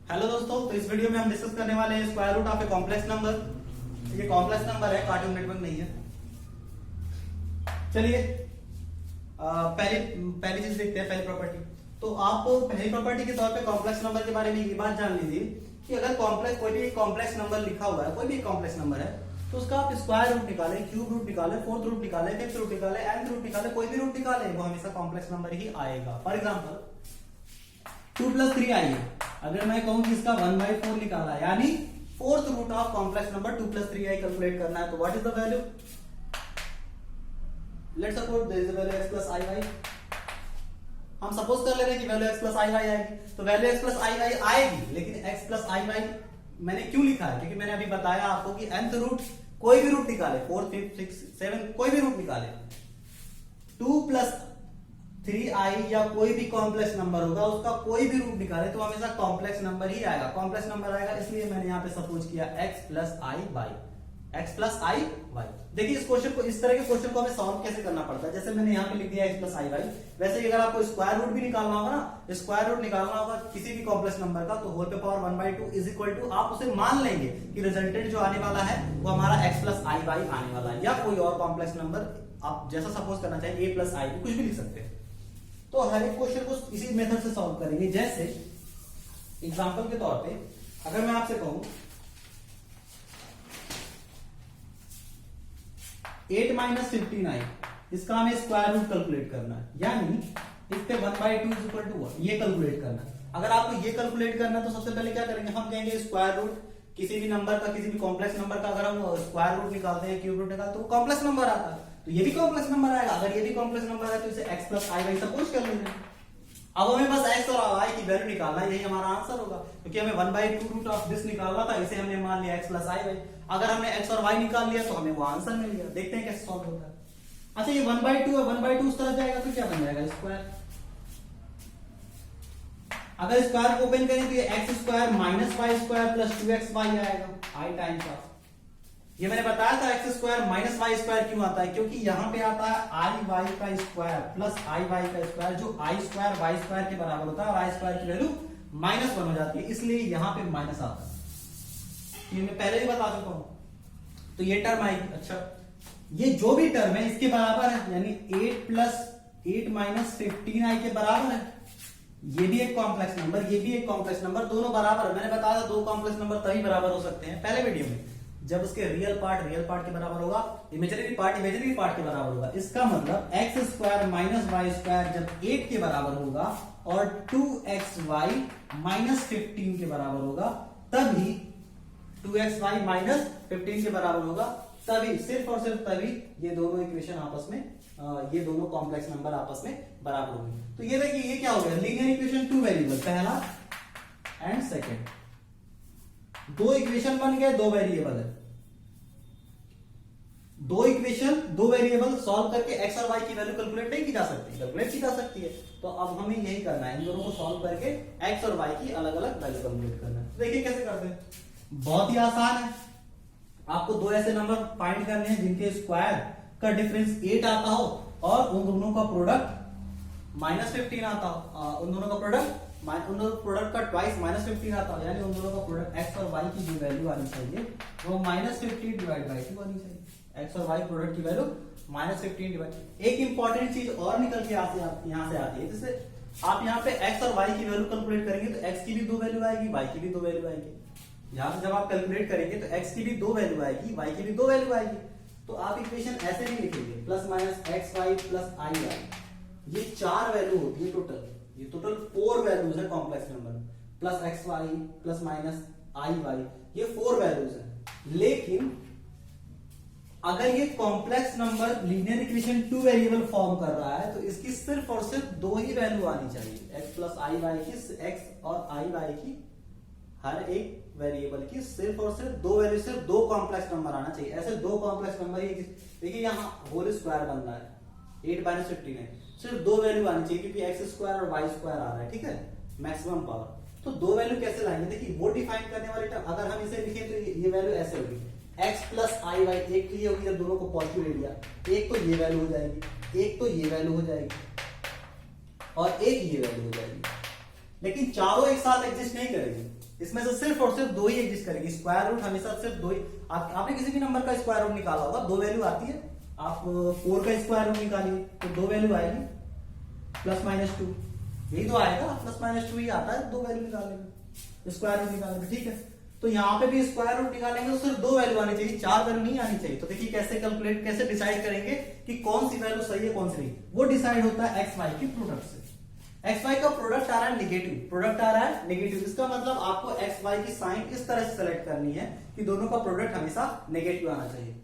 Hello दोस्तों, तो इस वीडियो में हम डिस्कस करने वाले हैं square root of a complex number. ये कॉम्प्लेक्स नंबर है, कार्टून नेटवर्क नहीं है। चलिए पहली चीज देखते हैं, पहली प्रॉपर्टी। तो आप पहली प्रॉपर्टी के तौर पे कॉम्प्लेक्स नंबर के बारे में ये बात जान लीजिए कि अगर कॉम्प्लेक्स कोई भी कॉम्प्लेक्स नंबर लिखा हुआ है, कोई भी कॉम्प्लेक्स नंबर है, तो उसका आप स्क्वायर रूट निकाले, क्यूब रूट निकाले, फोर्थ रूट निकाले, फिफ्थ रूट निकाले, nth रूट निकाले, कोई भी रूट निकाले, वो हमेशा कॉम्प्लेक्स नंबर ही आएगा। फॉर एग्जाम्पल 2 + 3 आई है, अगर मैं कहूं कि इसका 1/4 निकाला, यानी fourth root of complex number 2 + 3i calculate करना है, तो what is the value? Let's suppose there is a value x + iy। हम सपोज कर ले रहे हैं कि वैल्यू x + iy आएगी, तो वैल्यू x + iy आएगी, लेकिन x + iy मैंने क्यों लिखा है? क्योंकि मैंने अभी बताया आपको कि nth रूट कोई भी रूट निकाले, 4 5 6 7 कोई भी रूट निकाले, 2 + 3i या कोई भी कॉम्प्लेक्स नंबर होगा, उसका कोई भी रूट निकाले तो हमेशा कॉम्प्लेक्स नंबर ही आएगा, कॉम्प्लेक्स नंबर आएगा। इसलिए मैंने यहाँ पे सपोज किया x + iy, x + iy। देखिए इस क्वेश्चन को, इस तरह के क्वेश्चन को हमें सॉल्व कैसे करना पड़ता है। जैसे मैंने यहाँ पे लिख दिया x + iy, वैसे ही अगर आपको स्क्वायर रूट भी निकालना होगा ना, स्क्वायर रूट निकालना होगा किसी भी कॉम्प्लेक्स नंबर का, तो होल पे पावर 1/2 इज इक्वल टू, आप उसे मान लेंगे कि रिजल्टेंट जो आने वाला है वो हमारा x + iy आने वाला है, या कोई और कॉम्प्लेक्स नंबर आप जैसा सपोज करना चाहिए, a + i कुछ भी लिख सकते हैं। तो हर एक क्वेश्चन को इसी मेथड से सॉल्व करेंगे। जैसे एग्जांपल के तौर पे अगर मैं आपसे कहूं 8 - 15i, इसका हमें स्क्वायर रूट कैलकुलेट करना है, यानी इस पे 1/2 = 1 ये कैलकुलेट करना है। अगर आपको ये कैलकुलेट करना है तो सबसे पहले क्या करेंगे, हम कहेंगे स्क्वायर रूट किसी भी नंबर का, किसी भी कॉम्प्लेक्स नंबर का अगर हम स्क्वायर रूट निकालते हैं, क्यूब रूट निकालते हैं, तो वो कॉम्प्लेक्स नंबर आता है, तो ये भी कॉम्प्लेक्स नंबर आएगा। अगर ये भी कॉम्प्लेक्स नंबर है तो इसे x + iy सपोज कर लेंगे। अब हमें बस x और y की वैल्यू निकालना है, यही हमारा आंसर होगा, क्योंकि हमें 1/2 रूट ऑफ दिस निकालना था, इसे हमने मान लिया x + iy। अगर हमने x और y निकाल लिया तो हमें वो आंसर मिल गया। देखते हैं कैसे सॉल्व होता है। अच्छा, ये 1/2 है, 1/2 उस तरफ जाएगा तो क्या बन जाएगा? स्क्वायर। अगर स्क्वायर ओपन करें तो ये x² - y² + 2xy आएगा, i टाइम्स ऑफ, ये मैंने बताया था x² - y² क्यों आता है, क्योंकि यहां पे आता है iy² + iy², जो i² y² के बराबर होता है, और i² की वैल्यू -1 हो जाती है, इसलिए यहां पे माइनस आता है। ये मैं पहले ही बता चुका हूं। तो ये टर्म आएगी। अच्छा, ये जो भी टर्म है इसके बराबर है, यानी 8 + 8 - 15i के बराबर है। ये भी एक कॉम्प्लेक्स नंबर, ये भी एक कॉम्प्लेक्स नंबर, दोनों बराबर। मैंने बताया था दो कॉम्प्लेक्स नंबर तभी बराबर हो सकते हैं पहले वीडियो में, जब उसके रियल पार्ट के बराबर होगा, इमेजिनरी पार्ट के बराबर होगा। इसका मतलब x² - y² जब 8 के बराबर होगा और 2xy - 15 के बराबर होगा, तभी 2xy - 15 के बराबर होगा, तभी, सिर्फ और सिर्फ तभी ये दोनों इक्वेशन आपस में, ये दोनों कॉम्प्लेक्स नंबर आपस में बराबर होंगे। तो ये देखिए, ये क्या हो गया? लीनियर इक्वेशन, 2 वेरिएबल, पहला एंड सेकंड, दो इक्वेशन बन गए, 2 वेरिएबल है, 2 इक्वेशन 2 वेरिएबल सॉल्व करके x और y की वैल्यू कैलकुलेट नहीं की जा सकती, कैलकुलेट की जा सकती है। तो अब हमें यही करना है, इन दोनों को सॉल्व करके x और y की अलग अलग वैल्यू कैलकुलेट करना है। देखिए कैसे करते हैं, बहुत ही आसान है। आपको दो ऐसे नंबर फाइंड करने हैं जिनके स्क्वायर का डिफरेंस 8 आता हो और उन दोनों का प्रोडक्ट -15 आता हो, उन दोनों का प्रोडक्ट का ट्वाइस -15 आता हो, यानी उन दोनों का प्रोडक्ट x और y की जो वैल्यू आनी चाहिए वो -15 / 2 आनी चाहिए। x और y प्रोडक्ट की वैल्यू -15 डिवाइड। एक इंपॉर्टेंट चीज और निकल के यहां से आती है, जैसे आप यहाँ पे x और y की वैल्यू कैलकुलेट करेंगे तो x की भी 2 वैल्यू आएगी, y की भी 2 वैल्यू आएगी। यहां से जब आप कैलकुलेट करेंगे तो x की भी 2 वैल्यू आएगी, y की भी 2 वैल्यू आएगी। तो आप इक्वेशन ऐसे भी लिखेंगे, ±xy + iy, ये 4 वैल्यू होती है टोटल, ये टोटल 4 वैल्यूज है कॉम्प्लेक्स नंबर, +xy + -iy, ये 4 वैल्यूज है। लेकिन अगर ये complex number linear equation 2 variable form कर रहा है तो इसकी सिर्फ और सिर्फ 2 ही वैल्यू आनी चाहिए, x + iy की, x और iy की, हर एक वेरिएबल की सिर्फ और सिर्फ 2 वैल्यू, सिर्फ 2 कॉम्प्लेक्स नंबर आना चाहिए। ऐसे 2 कॉम्प्लेक्स नंबर ही, देखिए यहाँ होल स्क्वायर बन रहा है, 8 - 15 है, सिर्फ 2 वैल्यू आनी चाहिए, क्योंकि x² और y² आ रहा है, ठीक है, मैक्सिमम पावर। तो 2 वैल्यू कैसे लाएंगे? देखिए वो डिफाइन करने वाले टर्म, अगर हम इसे लिखें तो ये वैल्यू ऐसे होगी, x + iy, एक तो ये होगी जब दोनों को पॉजिटिव ले लिया, एक तो ये वैल्यू हो जाएगी, एक तो ये वैल्यू हो जाएगी, और एक ये वैल्यू हो जाएगी। लेकिन चारों एक साथ एग्जिस्ट नहीं करेगी। इसमें से सिर्फ और सिर्फ दो ही एग्जिस्ट करेगी। स्क्वायर रूट हमेशा सिर्फ दो ही। आपने किसी भी नंबर का स्क्वायर रूट निकाला होगा, दो वैल्यू आती है। आप 4 का स्क्वायर रूट निकालिए तो दो वैल्यू आएगी, +-2, यही तो आएगा, +-2 ही आता है दो वैल्यू निकालने में, स्क्वायर रूट निकालने में, ठीक है। तो यहाँ पे भी स्क्वायर रूट निकालेंगे तो सिर्फ दो वैल्यू आनी चाहिए, चार वैल्यू नहीं आनी चाहिए। तो देखिए कैसे कैलकुलेट, कैसे डिसाइड करेंगे कि कौन सी वैल्यू सही है कौन सी नहीं। वो डिसाइड होता है एक्स वाई की प्रोडक्ट से। एक्स वाई का प्रोडक्ट आ रहा है नेगेटिव, प्रोडक्ट आ रहा है नेगेटिव, इसका मतलब आपको एक्स वाई की साइन इस तरह से सेलेक्ट करनी है कि दोनों का प्रोडक्ट हमेशा नेगेटिव आना चाहिए।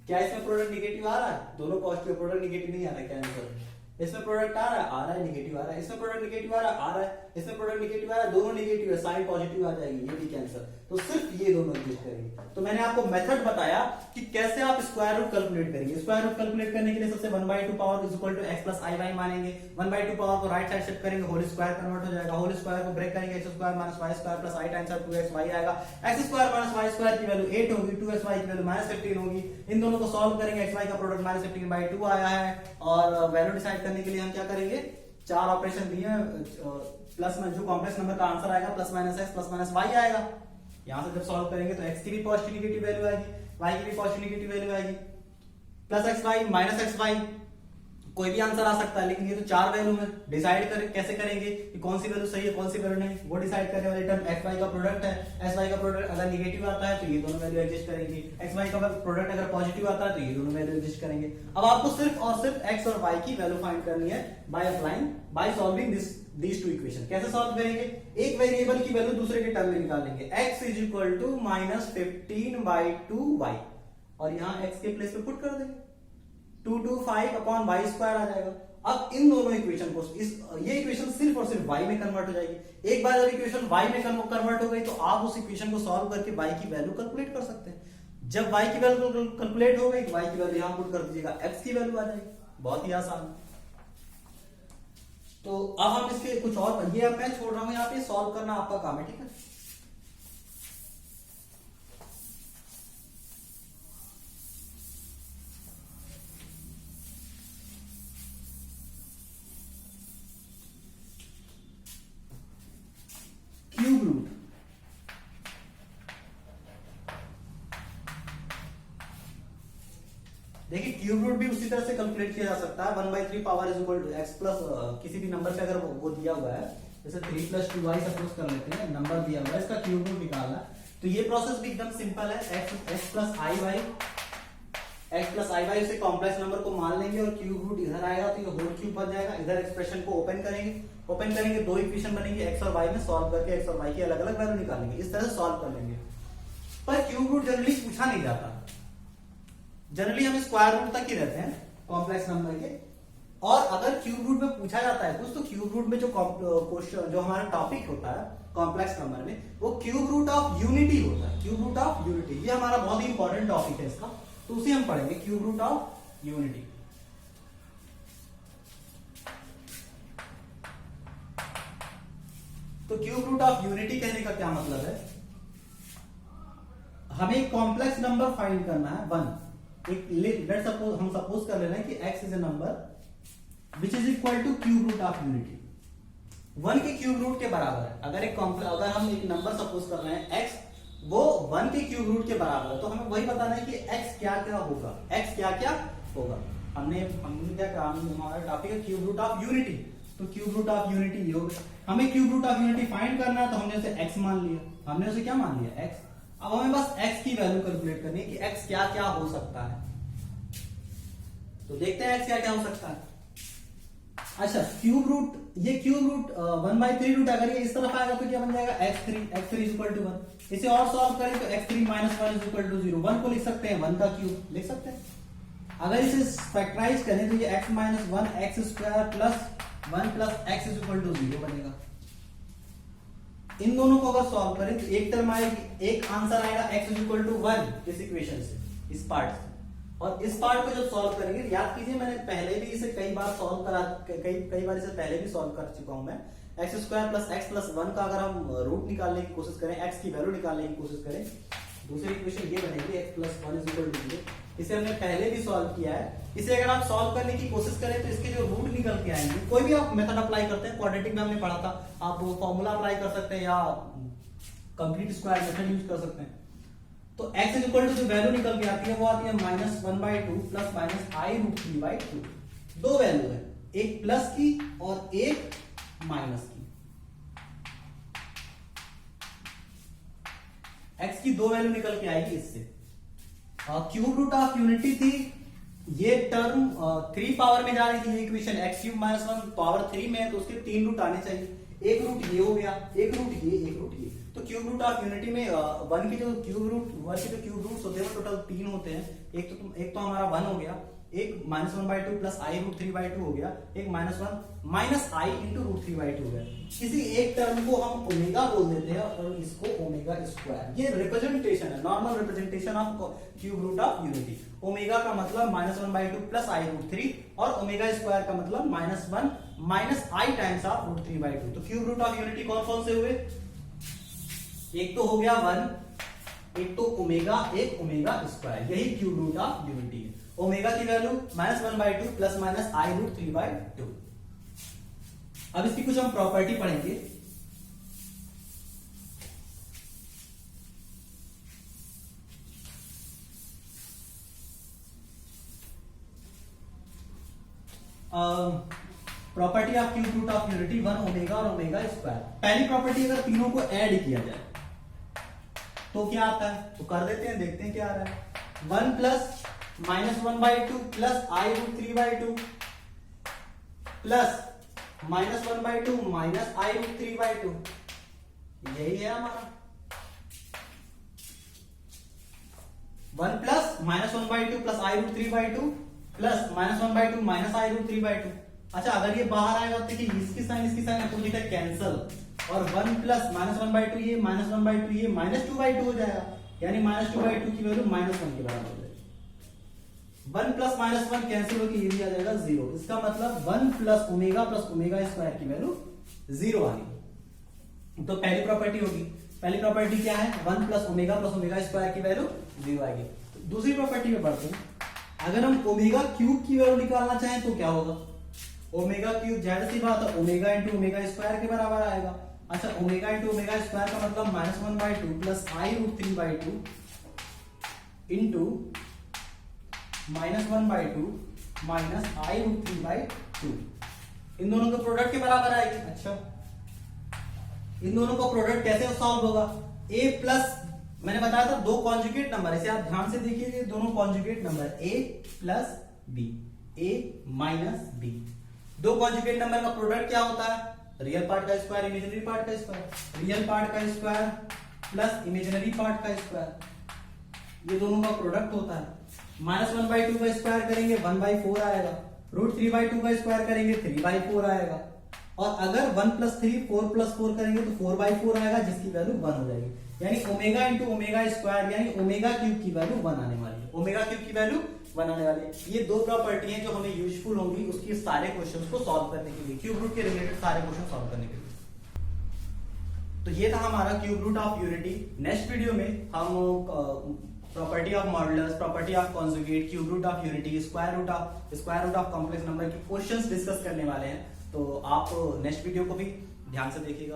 क्या इसमें प्रोडक्ट नेगेटिव आ रहा है? दोनों पॉजिटिव, प्रोडक्ट नेगेटिव नहीं आ रहा है, क्या आंसर? इसमें प्रोडक्ट आ रहा है नेगेटिव आ रहा है, इसमें प्रोडक्ट नेगेटिव आ रहा है, इसमें प्रोडक्ट नेगेटिव आ रहा है, दोनों नेगेटिव है, साइन पॉजिटिव आ जाएगी, ये भी कैंसर। तो सिर्फ ये दोनों एग्जिस्ट करेंगे। तो मैंने आपको मेथड बताया कि कैसे आप स्क्वायर रूट कैलकुलेट करेंगे। स्क्वायर रूट कैलकुलेट करने के लिए सबसे 1/2 power is equal to x plus I Y मानेंगे। 1/2 पावर को राइट साइड शिफ्ट करेंगे, होल स्क्वायर कन्वर्ट हो जाएगा। होल स्क्वायर को ब्रेक करेंगे, x square minus y square plus i times 2xy आएगा। x square minus y square की value 8 होगी, 2xy की वैल्यू -15 होगी। इन दोनों को सॉल्व करेंगे, xy का प्रोडक्ट -15/2 आया है। और वैल्यू डिसाइड करने के लिए हम क्या करेंगे, चार ऑपरेशन दिए, प्लस में जो कॉम्प्लेक्स नंबर का आंसर आएगा +-x +-y आएगा। यहां से जब सॉल्व करेंगे तो x की भी पॉजिटिव नेगेटिव वैल्यू आएगी, y की भी पॉजिटिव नेगेटिव वैल्यू आएगी, +xy -xy, कोई भी आंसर आ सकता है। लेकिन ये तो चार वैल्यू में डिसाइड कर कैसे करेंगे कि कौन सी वैल्यू सही है कौन सी वैल्यू नहीं, वो डिसाइड करने वाले टर्म xy का प्रोडक्ट है। xy का प्रोडक्ट अगर नेगेटिव आता है तो ये दोनों वैल्यू एडजस्ट करेंगी, xy का प्रोडक्ट अगर पॉजिटिव आता है तो ये दोनों वैल्यू एडजस्ट करेंगे। अब आपको सिर्फ और सिर्फ x और y की वैल्यू फाइंड करनी है by solving these two equation. कैसे सॉल्व करेंगे, एक वेरिएबल की वैल्यू दूसरे के टर्म में निकालेंगे, x is equal to -15/2y, और यहाँ x के प्लेस पे पुट कर देंगे, 225/y स्क्वायर आ जाएगा। अब इन दोनों इक्वेशन को, ये इक्वेशन सिर्फ और सिर्फ y में कन्वर्ट हो जाएगी। एक बार जब इक्वेशन y में कन्वर्ट हो गई तो आप उस इक्वेशन को सॉल्व करके y की वैल्यू कैलकुलेट कर सकते हैं। जब y की वैल्यू कैलकुलेट हो गई, y की वैल्यू यहां पुट कर दीजिएगा, x की वैल्यू आ जाएगी। बहुत ही आसान। तो अब हम इसके कुछ और, ये अब मैं छोड़ रहा हूं यहाँ पे, सॉल्व करना आपका काम है, ठीक है। क्यूब रूट, देखिए क्यूब रूट भी उसी तरह से कैलकुलेट किया जा सकता है। 1/3 power is equal to x plus किसी भी नंबर पे अगर वो दिया हुआ है, जैसे 3 + 2y सपोज कर लेते हैं, नंबर दिया हुआ है, इसका क्यूब रूट निकालना है। तो ये प्रोसेस भी एकदम सिंपल है। x प्लस आई वाई उसे कॉम्प्लेक्स नंबर को मान लेंगे और क्यूब रूट इधर आएगा तो ये होल क्यूब बन जाएगा। इधर एक्सप्रेशन को ओपन करेंगे, दो इक्वेशन बनेंगे, x और y में सॉल्व करके x और y की अलग अलग वैल्यू निकालेंगे, इस तरह से सॉल्व कर लेंगे। पर क्यूब रूट जनरली पूछा नहीं जाता, जनरली हम स्क्वायर रूट तक ही रहते हैं कॉम्प्लेक्स नंबर के। और अगर क्यूब रूट में पूछा जाता है कुछ, तो क्यूब रूट में जो क्वेश्चन, जो हमारा टॉपिक होता है कॉम्प्लेक्स नंबर में, वो क्यूब रूट ऑफ यूनिटी होता है। क्यूब रूट ऑफ यूनिटी, ये हमारा बहुत ही इंपॉर्टेंट टॉपिक है इसका, तो उसे हम पढ़ेंगे, क्यूब रूट ऑफ यूनिटी। तो क्यूब रूट ऑफ यूनिटी कहने का क्या मतलब है, हमें कॉम्प्लेक्स नंबर फाइंड करना है 1। हम सपोज कर ले रहे हैं कि x is a number which is equal to cube root of unity, 1 के क्यूब रूट के बराबर है। अगर हम एक नंबर सपोज कर रहे हैं x, वो 1 के क्यूब रूट के बराबर है, तो हमें वही बताना है कि x क्या क्या होगा, x क्या क्या होगा। हमने क्या कहा, हमारा टॉपिक है क्यूब रूट ऑफ यूनिटी, तो क्यूब रूट ऑफ यूनिटी ये होगा। हमें cube root of unity find करना है, तो हमने उसे x मान लिया, हमने उसे क्या मान लिया, x। अब हमें बस x की वैल्यू कैलकुलेट करनी है कि x क्या क्या हो सकता है। तो देखते हैं x क्या क्या हो सकता है। अच्छा, क्यूब रूट, ये क्यूब रूट 1/3 रूट, अगर ये इस तरफ आएगा तो क्या बन जाएगा, x3 इज इक्वल टू 1। इसे और सॉल्व करें तो x3 - 1 इज इक्वल टू 0। 1 को लिख सकते हैं 1 का क्यूब लिख सकते हैं। अगर इसे फैक्टराइज करें तो ये x - 1 x square plus 1 plus x is equal to 0 बनेगा। इन दोनों को अगर सॉल्व करें तो एक टर्म आएगी, एक आंसर आएगा x इज इक्वल टू 1 इस इक्वेशन से, इस पार्ट से। और इस पार्ट को जब सॉल्व करेंगे, याद कीजिए मैंने पहले भी इसे कई बार सॉल्व करा, कई बार इसे पहले भी सॉल्व कर चुका हूं मैं। x square plus x plus 1 का अगर हम रूट निकालने की कोशिश करें, x की वैल्यू निकालने की कोशिश करें, दूसरी इक्वेशन ये बनेगी x plus 1 is equal to 0। इसे हमने पहले भी सॉल्व किया है। इसे अगर आप सॉल्व करने की कोशिश करें तो इसके जो रूट निकल के आएंगे, कोई भी आप मेथड अप्लाई करते हैं, क्वाड्रेटिक में हमने पढ़ा था, आप वो फॉर्मूला अप्लाई कर सकते हैं या कंप्लीट स्क्वायर मेथड यूज कर सकते हैं। तो x इज इक्वल टू जो वैल्यू निकल के आती है वो आती है -1/2 प्लस माइनस i√3/2। दो वैल्यू है, एक प्लस की और एक माइनस की। x की दो वैल्यू निकल के आएगी इससे। क्यूब रूट ऑफ यूनिटी थी, ये टर्म 3 पावर में जा रही थी, ये इक्वेशन x³ - 1 पावर 3 में है तो उसके 3 रूट आने चाहिए। एक रूट ये हो गया, एक रूट ये, एक रूट ये। तो क्यूब रूट ऑफ यूनिटी में 1 के जो क्यूब रूट्स होते हैं वो टोटल 3 होते हैं। एक तो हमारा 1 हो गया, एक -1/2 प्लस i√3/2 हो गया, एक -1 माइनस i इंटू √3/2 हो गया। किसी एक टर्म को हम ओमेगा बोल देते हैं और इसको ओमेगा स्क्वायर। ये रिप्रेजेंटेशन है, normal representation of cube root of unity. Omega का मतलब -1/2 प्लस i√3 और ओमेगा स्क्वायर का मतलब -1 माइनस i टाइम्स ऑफ √3/2। तो क्यूब रूट ऑफ यूनिटी कौन कौन से हुए? एक तो हो गया 1, एक तो ओमेगा, एक ओमेगा स्क्वायर, यही क्यूब रूट ऑफ यूनिटी है। ओमेगा की वैल्यू -1/2 प्लस माइनस i√3/2। अब इसकी कुछ हम प्रॉपर्टी पढ़ेंगे। Property of cube root of unity 1 omega और ओमेगा स्क्वायर। पहली प्रॉपर्टी, अगर तीनों को ऐड किया जाए तो क्या आता है? तो कर देते हैं, देखते हैं क्या आ रहा है। 1 plus -1/2 plus i√3/2 plus -1/2 minus i√3/2, यही है हमारा। 1 plus -1/2 plus i√3/2 plus -1/2 minus i√3/2। अच्छा, अगर ये बाहर आएगा तो देखिए इसकी साइन अपोजिट है, कैंसल। और 1 प्लस -1/2 ये -1/2 ये -2/2 हो जाएगा, यानी -2/2 की वैल्यू -1 के बराबर हो जाएगी। 1 प्लस -1 कैंसिल होकर ये भी आ जाएगा 0। इसका मतलब 1 प्लस ओमेगा स्क्वायर की वैल्यू 0 आ गई। तो पहली प्रॉपर्टी होगी, पहली प्रॉपर्टी क्या है? 1 प्लस ओमेगा स्क्वायर की वैल्यू 0 आएगी। तो दूसरी प्रॉपर्टी में बढ़ते हैं। अगर हम ओमेगा क्यूब की वैल्यू निकालना चाहें तो क्या होगा? ओमेगा क्यूब जाहिर सी बात है ओमेगा इंटू ओमेगा स्क्वायर के बराबर आएगा। अच्छा, ओमेगा इंटू ओमेगा स्क्वायर का मतलब -1/2 plus i√3/2 into -1/2 minus i√3/2, इन दोनों के प्रोडक्ट के बराबर आएगी। अच्छा, इन दोनों का प्रोडक्ट कैसे सॉल्व होगा? a प्लस, मैंने बताया था दो कॉन्जुगेट नंबर, इसे आप ध्यान से देखिए, दोनों conjugate number a plus b, a minus b। दो कॉन्जुगेट नंबर का प्रोडक्ट क्या होता है? रियल पार्ट का स्क्वायर, इमेजिनरी पार्ट का स्क्वायर। रियल पार्ट का स्क्वायर प्लस इमेजिनरी पार्ट का स्क्वायर, ये दोनों का प्रोडक्ट होता है। -1/2 का स्क्वायर करेंगे 1/4 आएगा, √3/2 का स्क्वायर करेंगे 3/4 आएगा, और अगर 1 + 3 4 + 4 करेंगे तो 4/4 आएगा, जिसकी वैल्यू 1 हो जाएगी। यानी ओमेगा इंटू ओमेगा स्क्वायर यानी ओमेगा क्यूब की वैल्यू 1 आने वाली है। ओमेगा क्यूब की वैल्यू 1 आने वाली है। ये दो प्रॉपर्टी हैं जो हमें यूजफुल होंगी उसकी सारे क्वेश्चंस को सॉल्व करने के लिए, क्यूब रूट के रिलेटेड सारे क्वेश्चन सॉल्व करने के लिए। तो ये था हमारा cube root of unity. Next video में हम property of modulus, property of conjugate, cube root of unity, square root of complex number के क्वेश्चंस डिस्कस करने वाले हैं। तो आप नेक्स्ट वीडियो को भी ध्यान से देखिएगा।